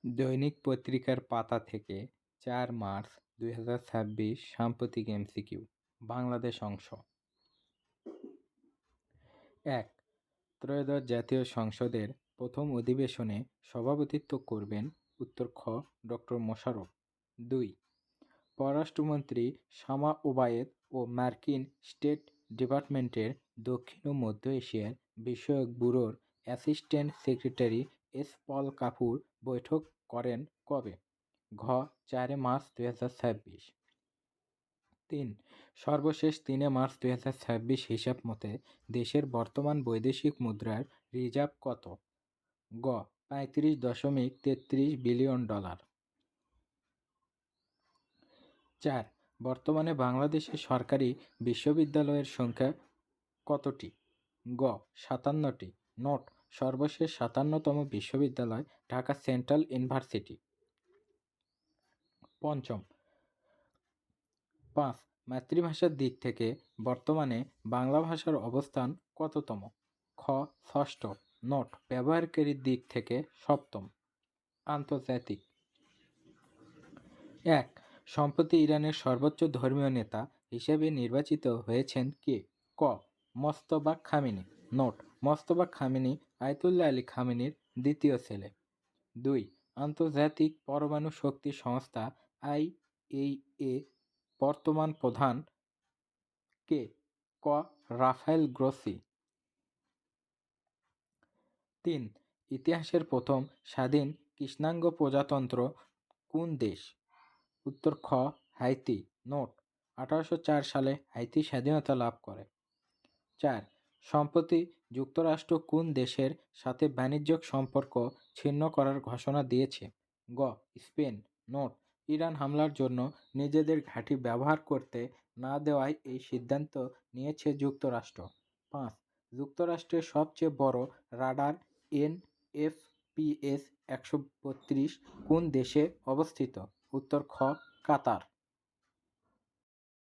দৈনিক পত্রিকার পাতা থেকে ৪ মার্চ ২০২৬ সাম্প্রতিক এমসিকিউ বাংলাদেশ অংশ। ১. ত্রয়োদশ জাতীয় সংসদের প্রথম অধিবেশনে সভাপতিত্ব করবেন উত্তর খ. ডক্টর মোশাররফ। ২. পররাষ্ট্রমন্ত্রী শামা ওবায়েদ ও মার্কিন স্টেট ডিপার্টমেন্টের দক্ষিণ ও মধ্য এশিয়ার বিষয়ক ব্যুরোর অ্যাসিস্ট্যান্ট সেক্রেটারি এস পল কাপুর বৈঠক করেন কবে? ঘ. ৪ মার্চ ২০২৬। ৩. সর্বশেষ ৩ মার্চ ২০২৬ হিসাব মতে দেশের বর্তমান বৈদেশিক মুদ্রার রিজার্ভ কত? গ. ৩৫.৩৩ বিলিয়ন ডলার। ৪. বর্তমানে বাংলাদেশে সরকারি বিশ্ববিদ্যালয়ের সংখ্যা কতটি? গ. ৫৭টি। নোট: সর্বশেষ ৫৭তম বিশ্ববিদ্যালয় ঢাকা সেন্ট্রাল ইউনিভার্সিটি। পঞ্চম। ৫. মাতৃভাষার দিক থেকে বর্তমানে বাংলা ভাষার অবস্থান কততম? খ. ষষ্ঠ। নোট: ব্যবহারকারীর দিক থেকে সপ্তম। আন্তর্জাতিক। ১. সম্প্রতি ইরানের সর্বোচ্চ ধর্মীয় নেতা হিসেবে নির্বাচিত হয়েছেন কে? ক. Mojtaba Khamenei. Note: Mojtaba Khamenei Ayatollah Ali খামেনির দ্বিতীয় ছেলে। ২. আন্তর্জাতিক পরমাণু শক্তি সংস্থা আইএইএ বর্তমান প্রধান কে? ক. Rafael Grossi. ৩. ইতিহাসের প্রথম স্বাধীন কৃষ্ণাঙ্গ প্রজাতন্ত্র কোন দেশ? উত্তর খ. হাইতি। নোট: ১৮০৪ সালে হাইতি স্বাধীনতা লাভ করে। ৪. সম্প্রতি যুক্তরাষ্ট্র কোন দেশের সাথে বাণিজ্যিক সম্পর্ক ছিন্ন করার ঘোষণা দিয়েছে? গ. স্পেন। নোট: ইরান হামলার জন্য নিজেদের ঘাঁটি ব্যবহার করতে না দেওয়ায় এই সিদ্ধান্ত নিয়েছে যুক্তরাষ্ট্র। ৫. যুক্তরাষ্ট্রের সবচেয়ে বড় রাডার এনএফপিএস ১৩২ কোন দেশে অবস্থিত? উত্তর খ. কাতার।